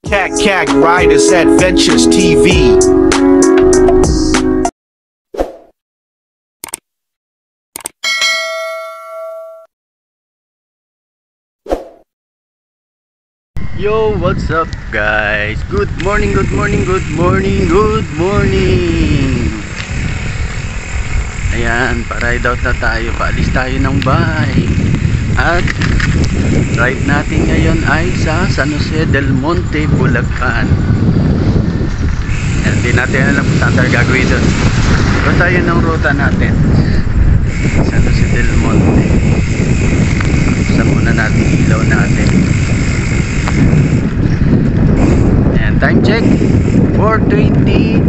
Cat Riders Adventures TV. Yo, what's up guys? Good morning, good morning, good morning, good morning. Ayan, pa-ride out na tayo. Paalis tayo ng bahay. At ride natin ngayon ay sa San Jose del Monte, Bulacan. Ayan, hindi natin alam kung saan tayo gagawin doon. Basta yun ang ruta natin, San Jose del Monte. Basta muna natin ilaw natin. And time check 4:22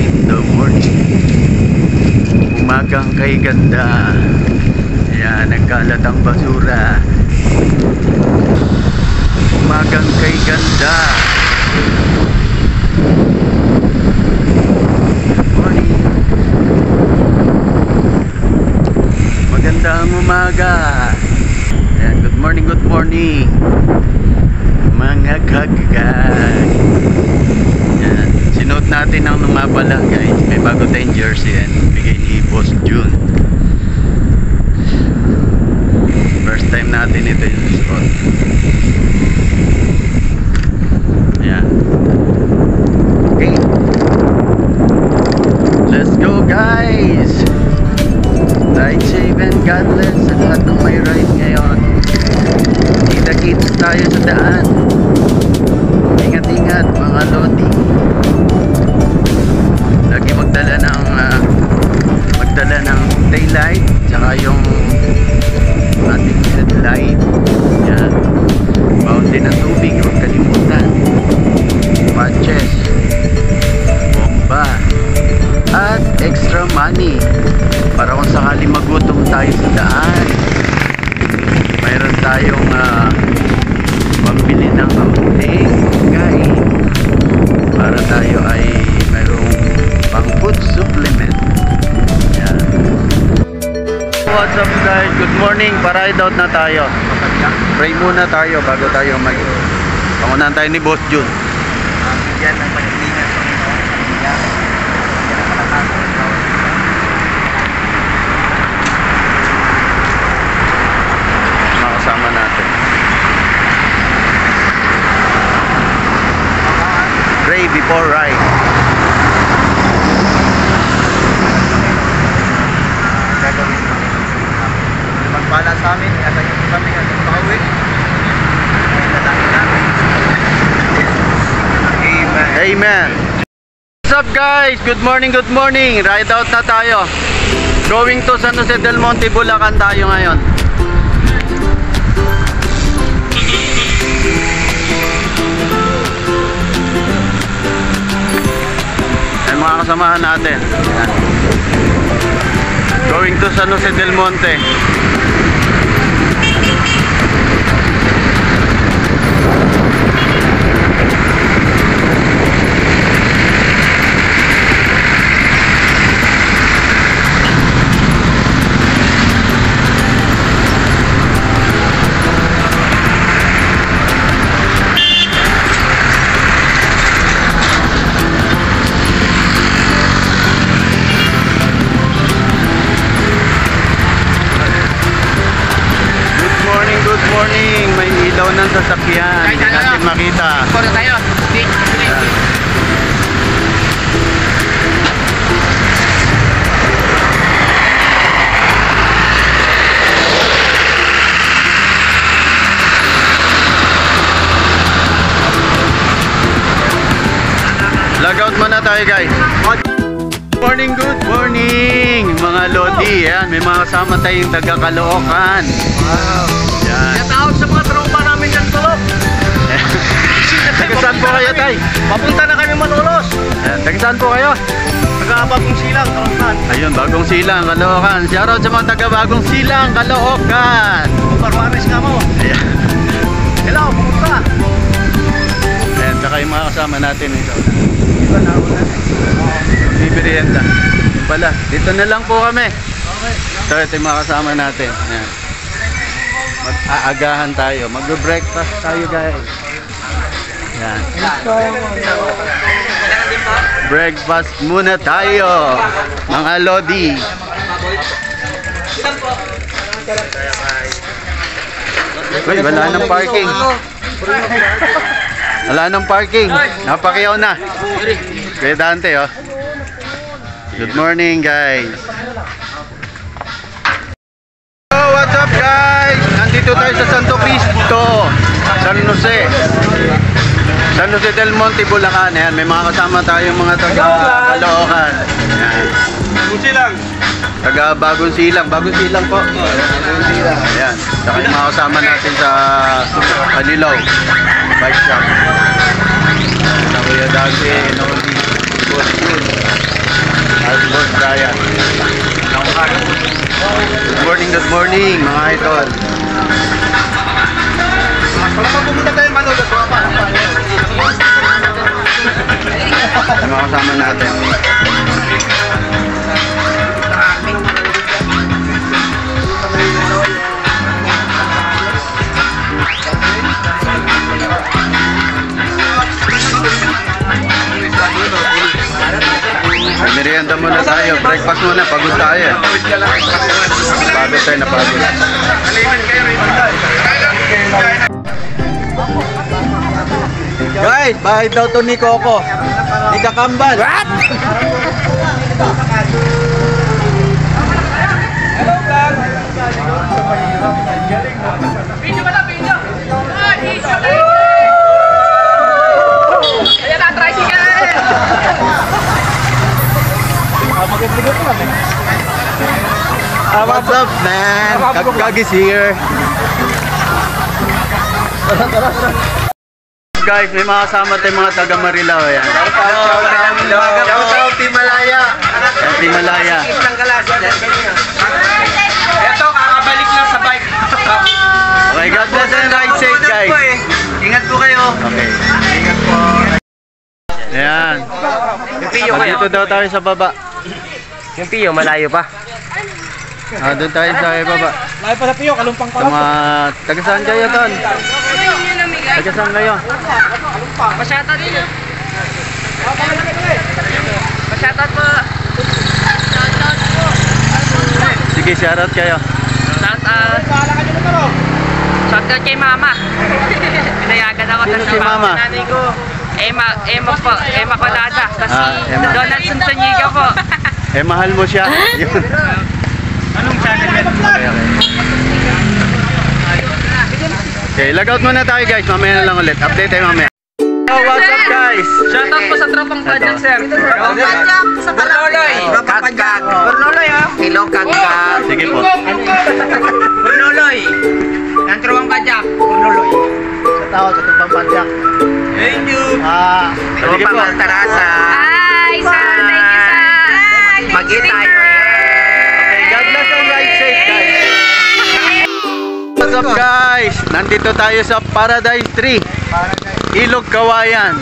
in the morning. Umagang kay ganda. Ayan, nagkalat ang basura. Umagang kay ganda. Morning. Magandang umaga. Ayan, good morning, good morning mga kagagay. Yan. Sinuot natin ang numapala guys. May bago tayong jersey yan. Bigay ni Boss June. First time natin ito yung suot. Yan. Okay. Let's go guys. Ride safe and God bless sa lahat ng may ride ngayon. Kita-kits tayo sa daan. Ingat-ingat mga lodi. Lagi magdala ng taillight tsaka yung ating headlight. Yan. Fountain ng tubig, huwag kalimutan. Patches, bomba, at extra money para kung sakali magutom tayo sa daan, mayroon tayong pambili ng kaunting kain para tayo ay mayroong pang food supplement. Yan. What's up guys? Good morning. Pa-ride out na tayo. Pray muna tayo bago tayo pangunahan tayo ni Boss June. Yan ang pagkilingan ng makasama natin. Pray before ride. gagawin namin. Magpala sa amin, at yung kami at pauwi. Ay natin namin. Amen. Amen. What's up guys? Good morning, good morning. Ride out na tayo. Going to San Jose del Monte, Bulacan tayo ngayon. Ay mga kasamahan natin. Ayan. Going to San Jose del Monte. Good morning, may ilaw ng sasakyan. Hindi natin makita. Puro tayo. Logout muna tayo guys. Good morning mga lodi. Yan, may mga kasama tayong taga Caloocan. Wow. Yan. Natawag sa mga tropa namin dyan tulog. Tagasaan po kayo tay? Papunta na kami Malolos. Tagasaan po kayo? Taga Bagong Silang, Caloocan. Ayun, Bagong Silang, Caloocan. Shoutout sa mga taga Bagong Silang, Caloocan. Barbares nga mo. Ayan. Hello, pumunta. Ayan, saka yung mga kasama natin ito. Diba na ako natin? Bibirienda. Pala, dito na lang po kami. Okay. Ito yung mga kasama natin. Ayan. Mag-aagahan tayo. Mag-breakfast tayo guys. Yan. Breakfast muna tayo, mga Lodi. Uy, wala nang parking. Wala nang parking. Napakiyaw na. Kuya Dante, oh. Good morning, guys. Oh, what's up, guys? Nandito tayo sa Santo Cristo, San Jose. San Jose del Monte, Bulacan. Ayan, may mga kasama tayong mga taga Caloocan. Ayan. Taga Bagong Silang. Bagong Silang po. Bagong Silang. Ayan. Saka yung mga kasama natin sa Kalilaw. Bike shop. Sa Kuya Dante, Noli, Boss Yun. Boss Brian. Good morning mga idol. Mga kasama natin. Merienda muna tayo, breakfast muna, pagod tayo. Pagod tayo na pagod. Guys, bahay daw to ni Coco. Ni Kakambal. What? Video pala, video. Ayan na, tricycle. What's up, man? Kagkag is here. Guys, may mga kasama tayong mga taga Marilao. Ayan. Shout Team Malaya. Team Malaya. Eto, kakabalik lang sa bike. Okay, God bless and ride safe, guys. Ingat po kayo. Okay. Ingat po. Ayan. Dito daw tayo sa baba. Yung Pio, malayo pa. Doon tayo sa baba. Malayo pa sa Pio, kalumpang pa. Mga taga saan kayo, Ton? Taga saan kayo? Pasyatat din. Pasyatat po. Sige, shoutout kayo. Shoutout kay Mama. Pinayagan ako. Sino si Mama? Nanay ko. Emma po. Emma Colada. Kasi Emma. Donaldson Saniga po. Mahal mo siya. Yun. Anong channel? Okay, logout muna tayo, guys. Mamaya na lang ulit. Update tayo mamaya. Oh, what's up, guys? Shoutout po sa tropang Padyak, sir. Padyak sa Baloloy. Kagkag. Baloloy ha. Hello Kagkag. Sige po. Baloloy. Ang tropang Padyak. Baloloy. Sa tao, sa tropang Padyak. Thank you. Sige po. Tarasa. Hi, sir. Thank you, sir. Magitay. Okay, God bless and ride safe, guys. What's up, guys? Nandito tayo sa Paradise Tree, Ilog Kawayan,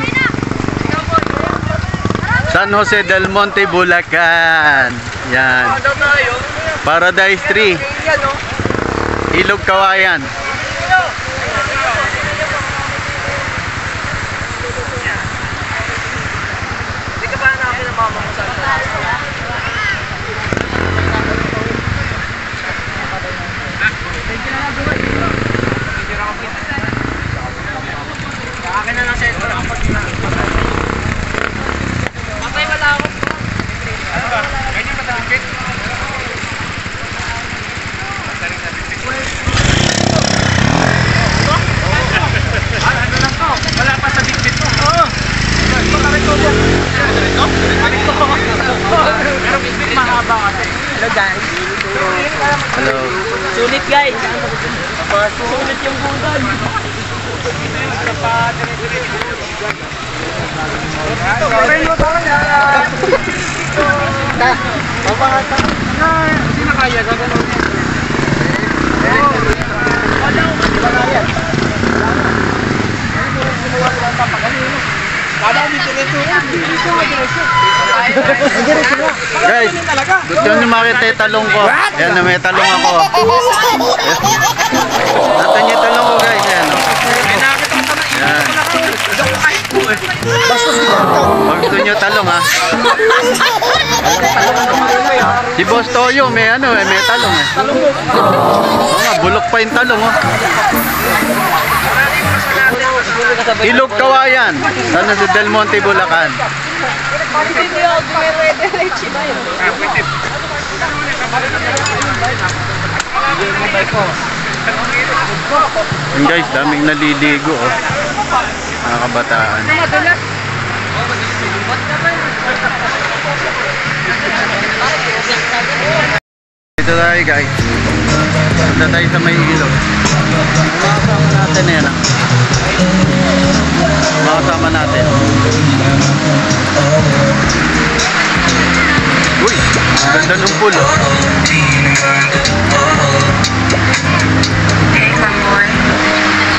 San Jose del Monte, Bulacan. Yan. Paradise Tree, Ilog Kawayan. Akin na lang sa ito. Patay wala ako. Ano ba? Ganyan matapit. Ano lang to? Wala pa sa bitbit to. Oo. Ito kami to. Pero bitbit mahaba kasi. Hello guys. Hello. Sulit guys. Sulit yung budan. Sino kaya gagawin? Guys, gusto nyo makita yung talong ko? Yan na, may talong ako. Natan yung talong ko, guys. Yan. Yan. Bastos di ka. Pag gusto nyo talong ha. Si Boss Toyo may ano eh, may talong eh. Oo nga, bulok pa yung talong oh. Ilog Kawayan. Sana sa Del Monte, Bulacan. Yan guys, daming naliligo oh. Mga kabataan. Dito tayo guys. Punta tayo sa may ilog. Mga kasama natin yan ah. Mga kasama natin. Uy, ganda ng pool oh.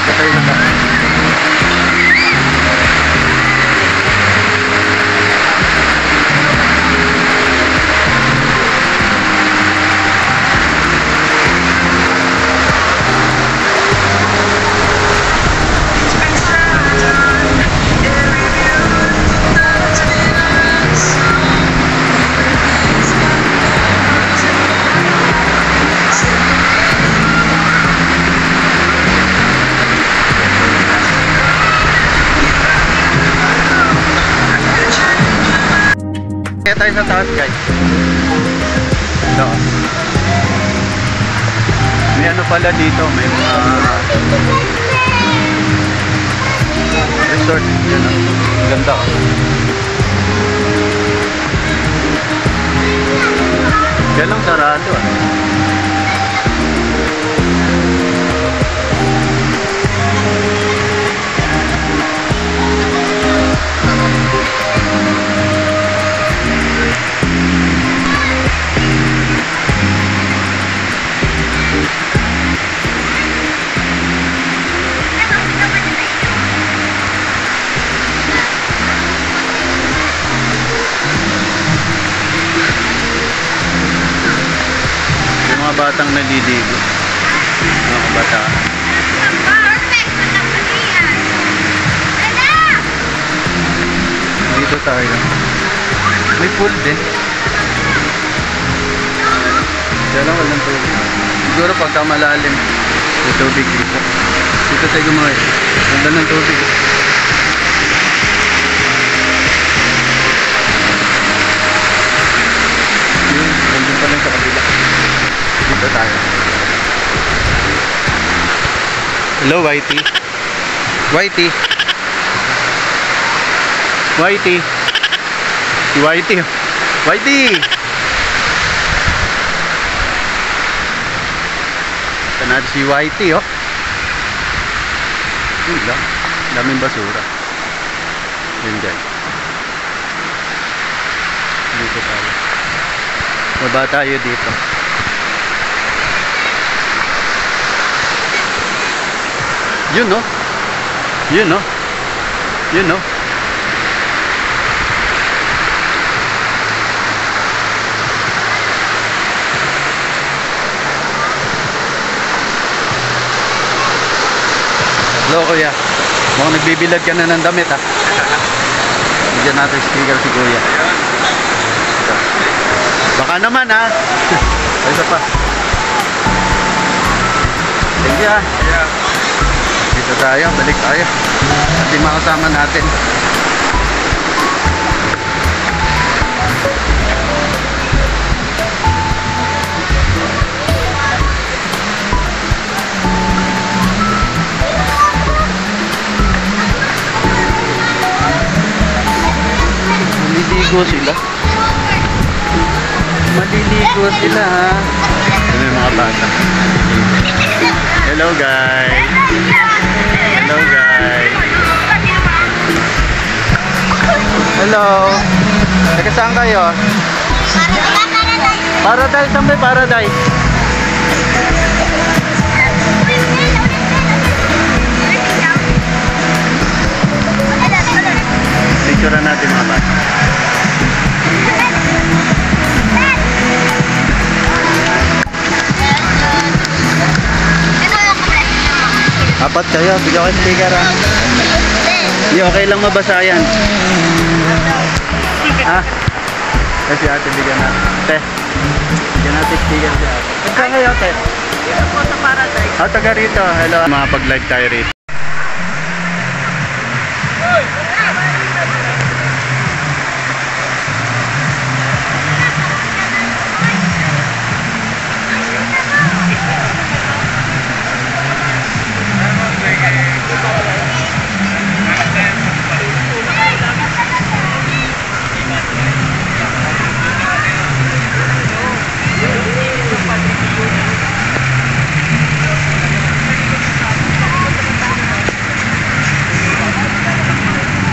Patay na ba? Kaya tayo sa taas guys. Ito. May ano pala dito, may mga resort. Yan oh. Ganda oh. Kaya lang sarado ah. Batang naliligo. Mga bata. Dito tayo. May pool din. Kaya lang walang tubig. Siguro pagka malalim, may tubig dito. Dito tayo gumawa. Ganda ng tubig. Yun, nandun pa lang sa kabila. Dito tayo. Hello, Whitey. Whitey. Whitey. Si Whitey. Whitey! Ito natin si Whitey, oh. Yun lang. Daming basura. Yun, guys. Dito tayo. Baba tayo dito. Yun no? Yun no? Yun no? Hello kuya. Mukhang nagbibilad ka na ng damit ha. Bigyan natin sticker si kuya. Ito. Baka naman ha. Isa pa. Thank you ha. Dito tayo, balik tayo. At yung mga kasama natin. Maliligo sila. Maliligo sila ha. Ano yung mga bata? Hello guys. Hello guys. Hello. Taga saan kayo? Paradise. Saan ba Paradise? Picturean natin mga bata. Dapat kayo, bigyan kayo sticker ha. Hindi, okay lang mabasa yan. Ha? Kasi ate, bigyan natin. Te, bigyan natin sticker si ate. Saan kayo, te? Dito po sa Paradise. Taga rito. Hello. Makapag-live tayo rito.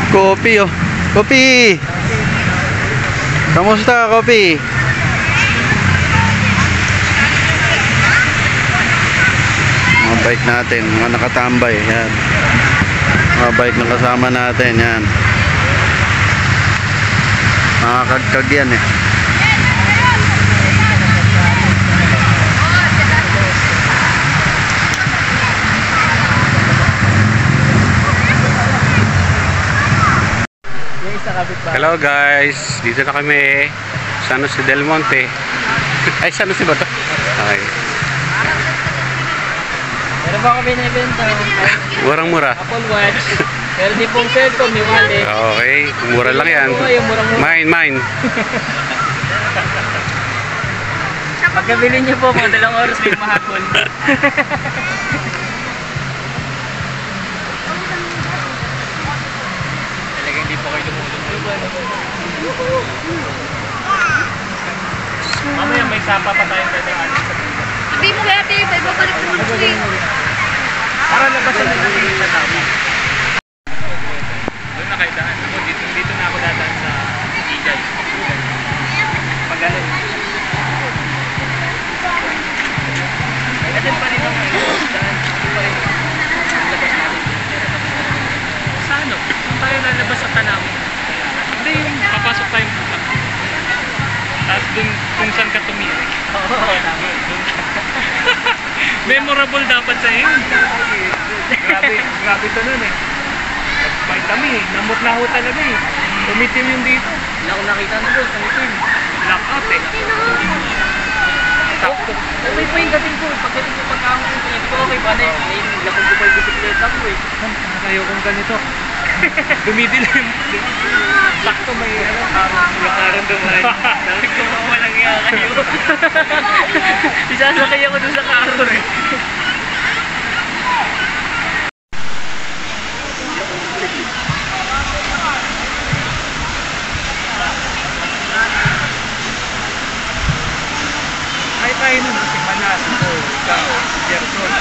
Kopi oh. Kopi. Kamusta, Kopi? Mga bike natin, mga nakatambay, yan. Mga bike na kasama natin, yan. Nakakagkag yan eh. Hello guys, dito na kami San Jose del Monte. Ay, San Jose ba ito? Okay. Meron ba kami na-evento? Murang-mura. Apple Watch. Pero di pong cellphone, may wallet. Okay, mura lang yan. Mine. Pagkabili niyo po, mga 2 oras may mahakol. Talagang di po kayo lumulong. Mamaya may sapa pa tayong dadaan. Hindi mo kaya tayo, ibabalik mo ng screen. Para labasan na natin sa tama. Doon na kayo daan. Ako, dito na ako dadaan sa Ijay. Pag ano. Ganyan pa rin ako ngayon. Daan. Pa rin. Labas natin. Sa ano? Kung tayo lalabas sa Tanawi. Hindi yung papasok tayong buka. Tapos dun kung saan ka tumira. Oo, namin. Memorable dapat sa iyo. Grabe to nun eh. Nag-fight kami eh. Namot na ho talaga eh. Tumitim yung dito. Wala akong nakita na doon. Tumitim. Blackout eh. Sakto. Sabay pa yung dating ko. Pagdating ko pagkakang ko. Hindi ko okay ba na yun. Ngayon, lapag ko pa yung bisikleta ko eh. Ayaw kong ganito. Dumidilim. Sakto may lakaran dumaan. Sabi ko walang iya kayo. Isasakay ako doon sa karo eh. Ay tayo nun, si Manas, ikaw, si Gerson,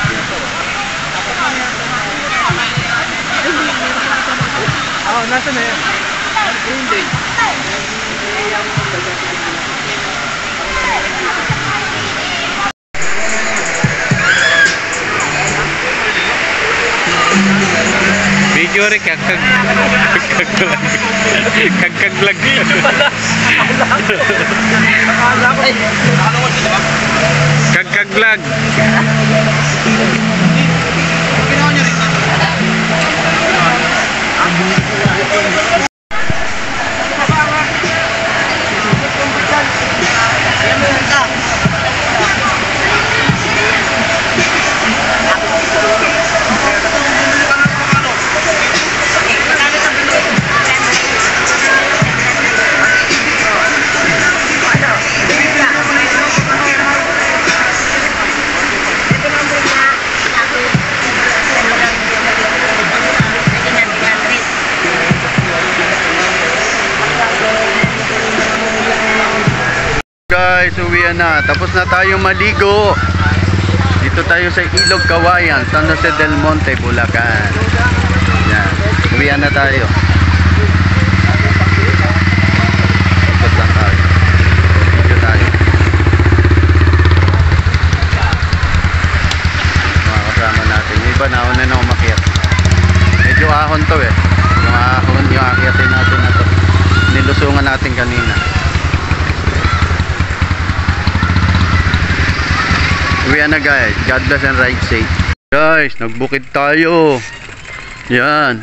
nasa na yan? Hindi. Video rin kakag vlog. Kakag vlog. Guys, uwian na. Tapos na tayo maligo. Dito tayo sa Ilog Kawayan, San Jose del Monte, Bulacan. Yan. Uwian na tayo. Tapos lang tayo. Dito tayo. Mga kasama natin. Yung iba nauna na umakyat. Medyo ahon to eh. Yung ahon, yung akyatin natin na to. Nilusungan natin kanina. Uwian na guys. God bless and ride safe. Guys, nagbukid tayo. Yan.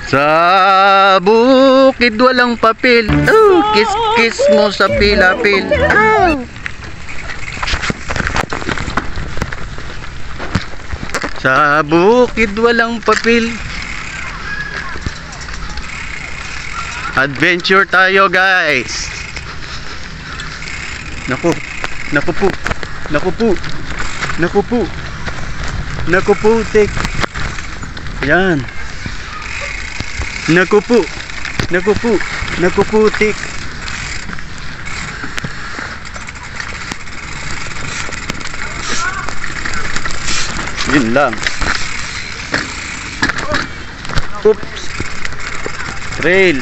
Sa bukid walang papel. Oh, kiss-kiss mo sa pilapil. Oh. Sa bukid walang papel. Adventure tayo, guys. Naku. Naku po. Naku po. Naku po. Naku po, tek. Yan. Naku po. Naku po. Naku po, tek. Yun lang. Oops. Trail.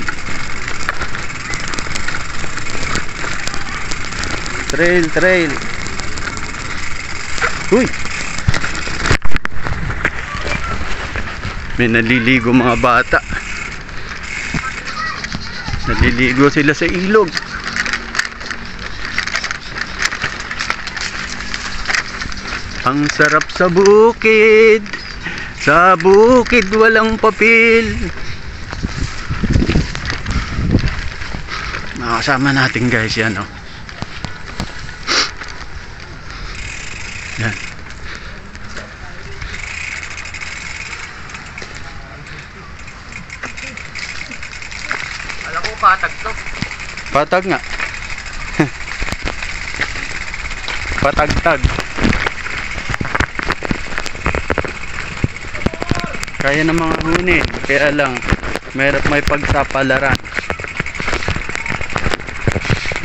Trail. Uy. May naliligo mga bata. Naliligo sila sa ilog. Ang sarap sa bukid. Sa bukid walang papel. Makasama natin guys yan, oh. Yan. Alam ko patag to. Patag nga. Patagtag. Kaya na mga hunin. Kaya lang may pagsapalaran.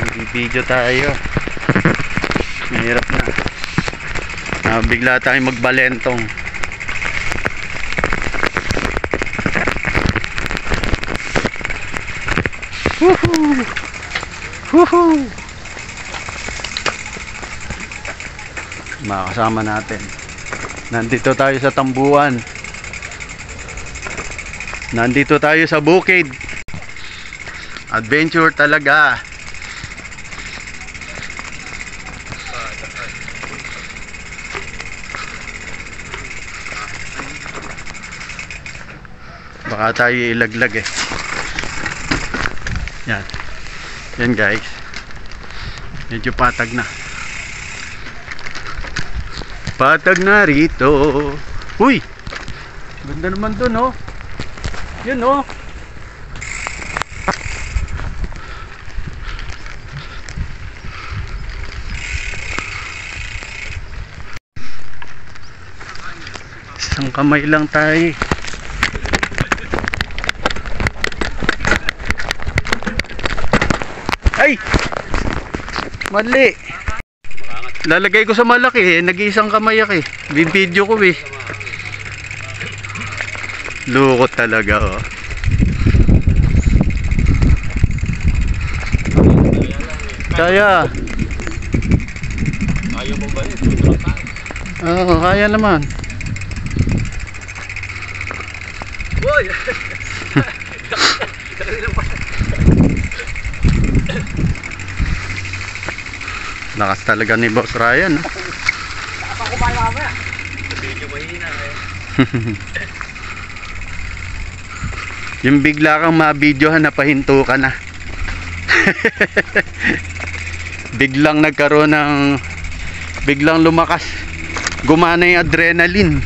Nag-video tayo. Mahirap na. Bigla tayong magbalentong. Woohoo! Woohoo! Mga kasama natin. Nandito tayo sa tambuan. Nandito tayo sa bukid. Adventure talaga. Baka tayo ilaglag eh. Yan. Yan guys. Medyo patag na. Patag na rito. Uy! Ganda naman dun, oh. Yun, oh. Isang kamay lang tayo. Ay! Mali! Lalagay ko sa malaki eh. Nag-iisang kamay ako eh. Bibidyo ko eh. Lukot talaga, oh. Kaya. Ayaw mo ba yun? Oo, kaya naman. Uy! Lakas talaga ni Boss Ryan. Ako kumala ba? Medyo mahina eh. Yung bigla kang mabidyohan, napahinto ka na. Biglang nagkaroon ng biglang lumakas, gumana yung adrenaline.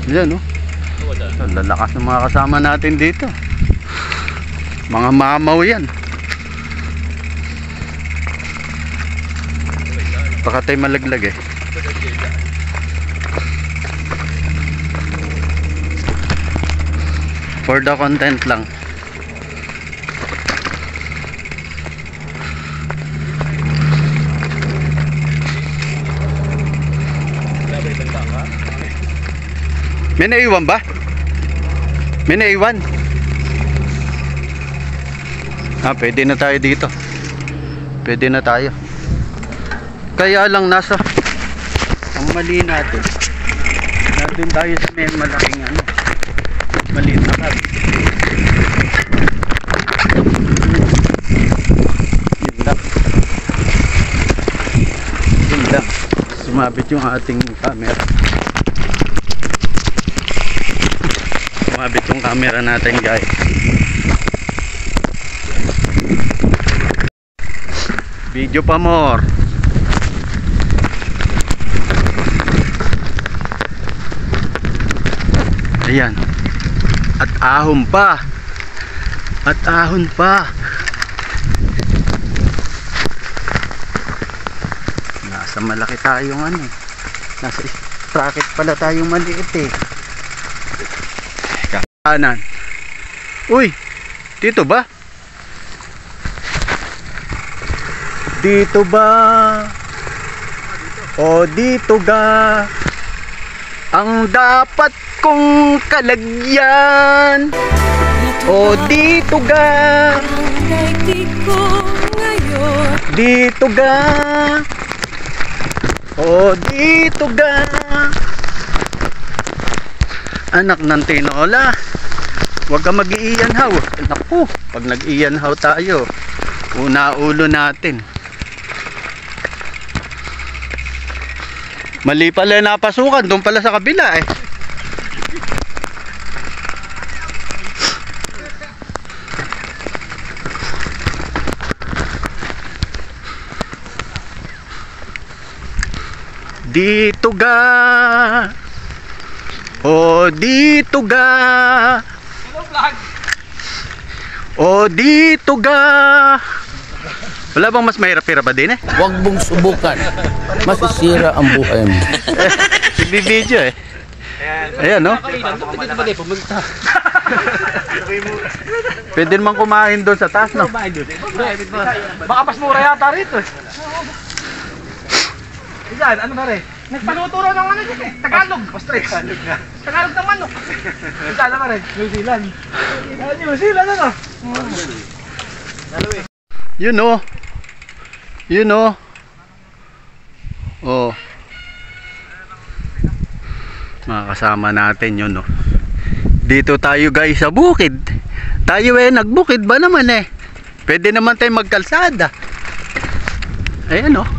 Yan, oh. Lalakas ng mga kasama natin dito. Mga mamaw yan. Baka tayo malaglag eh. For the content lang. May naiwan ba? May naiwan? Ah, pwede na tayo dito. Pwede na tayo. Kaya lang nasa ang mali natin. Nandun tayo sa may malaking ano. Maliit na kab. Yun lang. Sumabit yung ating camera. Sumabit yung camera natin, guys. Video pa more. Ayan. At ahon pa. At ahon pa. Nasa malaki tayong ano. Nasa bracket pala tayong maliit eh. Kanan. Uy, dito ba? Dito ba? O dito ga? Ang dapat kong kalagyan. O dito ga? Dito ga? O dito ga? Anak ng tinola, huwag ka mag-iiyanhaw. Naku, pag nag-iyanhaw tayo, una ulo natin. Mali pala napasukan, doon pala sa kabila eh. Dito ga? O dito ga? O dito ga? Wala bang mas mahirap-hirap pa din eh? Huwag mong subukan. Masisira ang buhay mo. Nagbibideo eh. Ayan no? Pwede naman kumain doon sa taas no? Baka mas mura yata rito. Iyan, ano na rin? Nagpaluto raw ng ano dyan eh. Tagalog. Ostrich. Tagalog ng manok. Iyan naman rin. New Zealand. New Zealand ano? You know. You know. Oh. Mga kasama natin yun no. Dito tayo guys sa bukid. Tayo eh nagbukid ba naman eh. Pwede naman tayo magkalsada. Ayan no.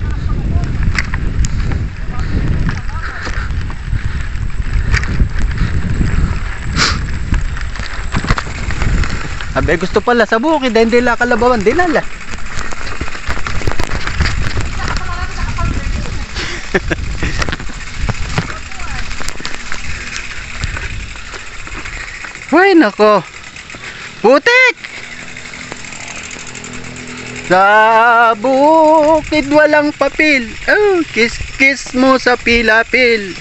Abe gusto pala sa bukid, hindi la kalabawan dinala. Ay nako. Putik. Sa bukid walang papel. Oh, kiss mo sa pilapil.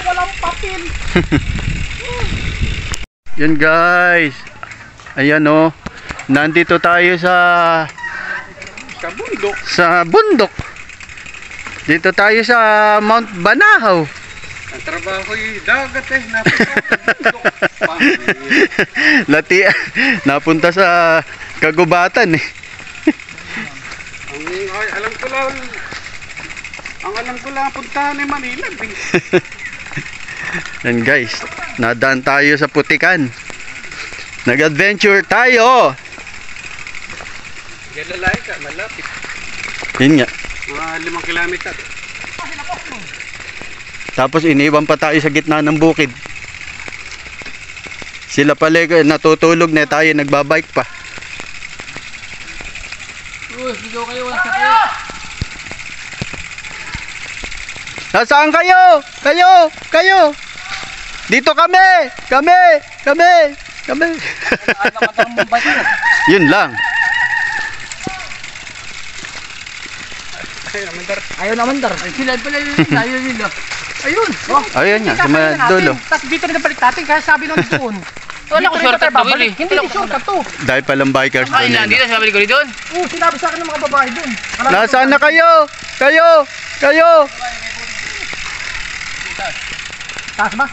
Walang papel. Yan guys. Ayan oh. Nandito tayo sa bundok. Sa bundok. Dito tayo sa Mount Banahaw. Ang trabaho yung dagat eh. Lati napunta sa kagubatan eh. Ang alam ko lang puntahan ni Manila. Yan guys, nadaan tayo sa putikan. Nag-adventure tayo. Galalay ka, malapit. Yun nga. Mga 5 kilometer. Tapos iniwan pa tayo sa gitna ng bukid. Sila pala natutulog na tayo nagbabike pa. Video kayo, wala kayo. Nasaan kayo? Kayo! Dito kami! Kami! Yun lang. Ayaw naman dar. Sila pala yun. Ayaw nila. Ayun. Oh. Ayun nga, sa mga dulo. Tapos dito rin nabalik natin. Kaya sabi nung doon. Wala ko shortcut to, Willie. Hindi ko shortcut to. Dahil palang bikers doon. Ay, nandito sa balik ko doon. Oo, sinabi sa akin ng mga babae doon. Nasaan na kayo? Kayo! Taas ba?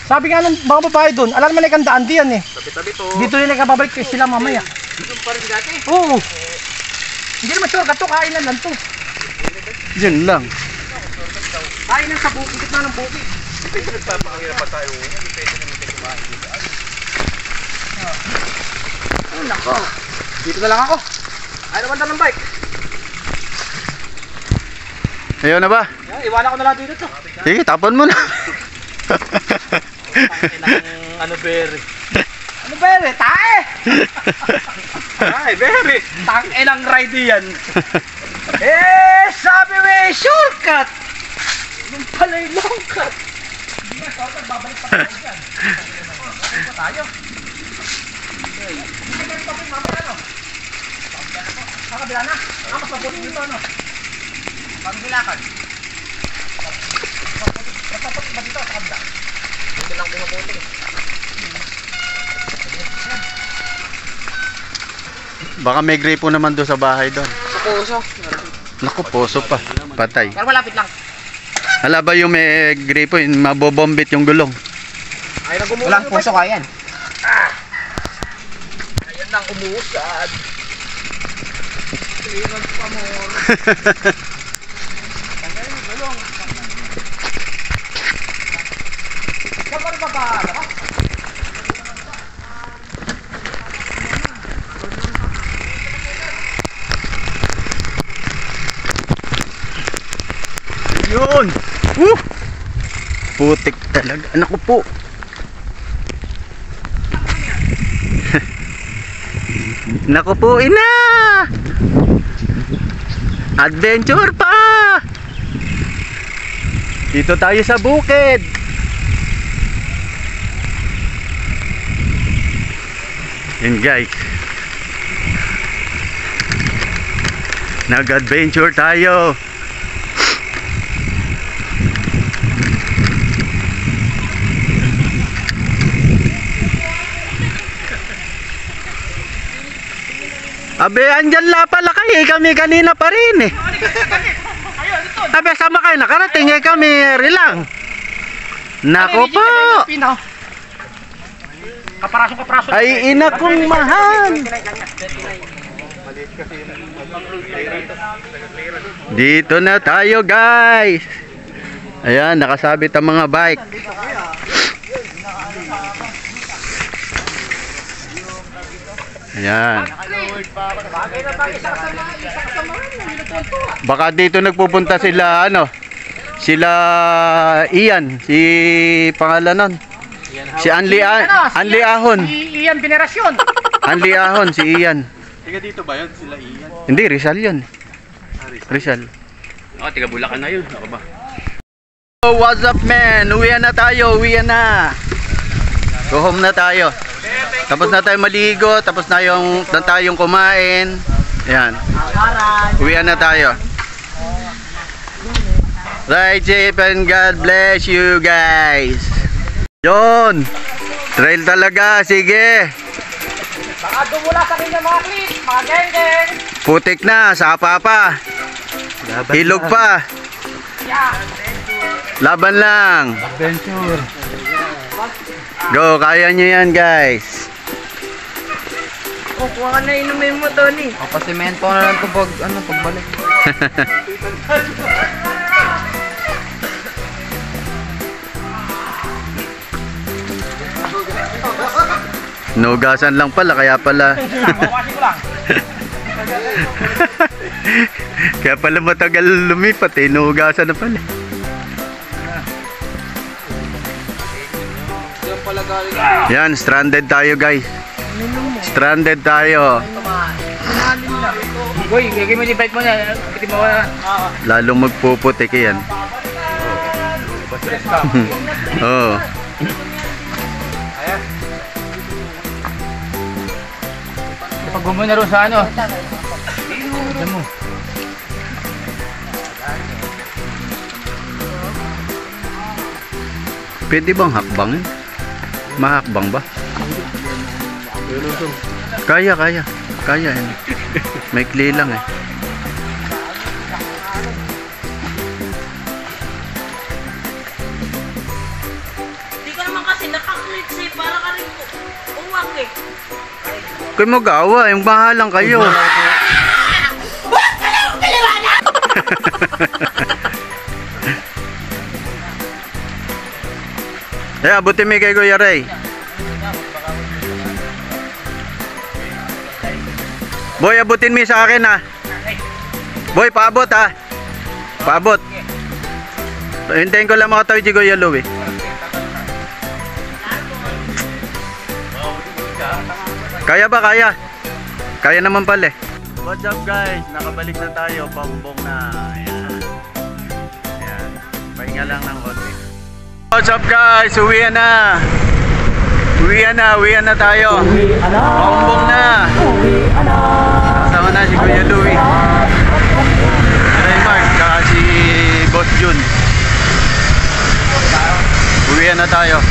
Sabi nga ng mga babae doon, alam naman ay kandaan diyan eh. Tabi-tabi to. Dito rin nagkababalik kayo sila mamaya. Dito pa rin dati. Oo. Hindi naman shortcut to, kainan lang to. Yun lang. Kainan sa bukid, gitna ng bukid. Pwede nagpapakahirap pa tayo. Pwede Ay, nako. Dito na lang ako. Ay, naman ng bike. Ayaw na ba? Iwanan ko na lang dito to. Sige, tapon mo na. Ano bere? Ano bere? Tae! Ay, bere! Tang-inang ride yan. Sabi mo shortcut! Yung pala yung long cut. Hindi na shortcut, babalik pa tayo dyan. Babalik pa tayo. Hindi ka ito mamaya, ano? Kakabila na. Mas mabuti dito, ano? Pagbilakan. Mas mabuti ba dito sa kabila? Dito lang pumabuti. Baka may gripo naman doon sa bahay doon. Sa puso. Naku, puso pa. Patay. Pero malapit lang. Hala ba yung may gripo, yung mabobombit yung gulong? Walang puso ka yan. Ayan lang umuusad. Iwan pa mo. Tanggalin yung gulong. Kapag babahala ka? Yun! Woo! Putik talaga. Anak ko po. Naku po, ina! Adventure pa! Dito tayo sa bukid. Yun guys. Nag-adventure tayo. Abe, andyan la pala kayo. Kami kanina pa rin eh. Abe, sama kayo. Nakarating eh kami. Rilang. Nako po. Kaparaso. Ay, ina kong mahal. Dito na tayo guys. Ayan, nakasabit ang mga bike. Ayan. Baka dito nagpupunta sila ano? Sila Ian, si pangalan nun. Si Anli Ahon. Si Ian Venerasyon. Anli Ahon, si Ian. Tiga dito ba yun? Sila Ian? Hindi, Rizal yun. Rizal. Tiga Bulacan na yun. Ako ba? Oh, what's up man? Uwian na tayo, uwian na. Go home na tayo. Tapos na tayo maligo, tapos na tayong kumain. Ayan. Uwian na tayo. Ride safe and God bless you guys. Yun. Trail talaga, sige. Baka dumula sa kanya mga clip, mga geng-geng. Putik na, sapa pa. Hilog pa. Laban lang. Adventure. Go, kaya nyo yan guys. Kukuha ka na inumin mo, Tony. Pasimento na lang ito pagbalik. Nugasan lang pala, kaya pala. Kaya pala matagal lumipat eh, nugasan na pala. Yan, stranded tayo guys. Stranded tayo. Uy, gagawin mo yung bike mo na. Pati mo na. Lalong magpuputik yan. Oh. Pag gumawa na rin sa ano. Diyan mo. Pwede bang hakbang eh? Mahakbang ba? Kaya. Kaya yan. May kli lang eh. Hindi ka naman kasi nakaklits eh. Para ka rin uwak eh. Kayo mag-awa, yung bahalang kayo. Huwag ka lang paliwanag! Eh, abutin mo kay Kuya Ray. Boy, abutin mo sa akin ha. Boy, paabot ha. Paabot. Hintayin ko lang makatawid si Kuya Lou eh. Kaya ba? Kaya? Kaya naman pala eh. What's up guys? Nakabalik na tayo. Pambong na. Ayan. Ayan. Pahinga lang ng konti. What's up guys? Uwian na. Uwian na tayo. Pambong na. Kasama na si Kuya Louie. Mark, saka si Boss Jun. Uwian na tayo.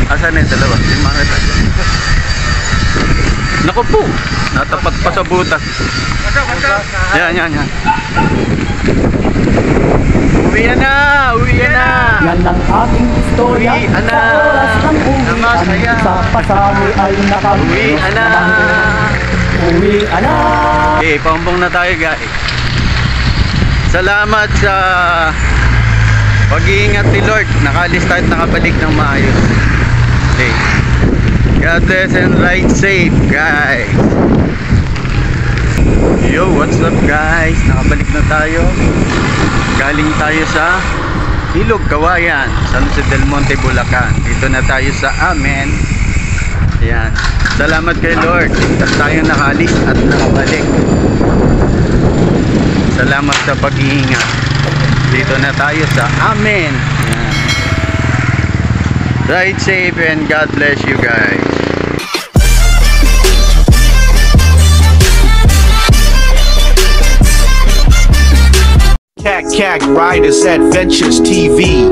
Asan na yung dalawa? Lima na tayo. Naku po, natapat pa sa butas. Yan. Uwian na. Yan ang ating istorya. Uwian na. Namasaya. Sa pasami ay Uwian na. Uwian na. Okay, pambong na tayo guys. Salamat sa pag-iingat ni Lord. Nakalis tayo at nakabalik ng maayos. Okay. God bless and ride safe guys. Yo, what's up guys? Nakabalik na tayo. Galing tayo sa Ilog Kawayan, San Jose del Monte, Bulacan. Dito na tayo sa amin. Ayan. Salamat kay Lord. Ligtas tayo nakalis at nakabalik. Salamat sa pag-iingat. Dito na tayo sa amin. Ayan. Ride safe and God bless you guys. Cag Riders Adventures TV.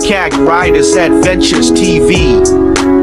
CAG Riders Adventures TV.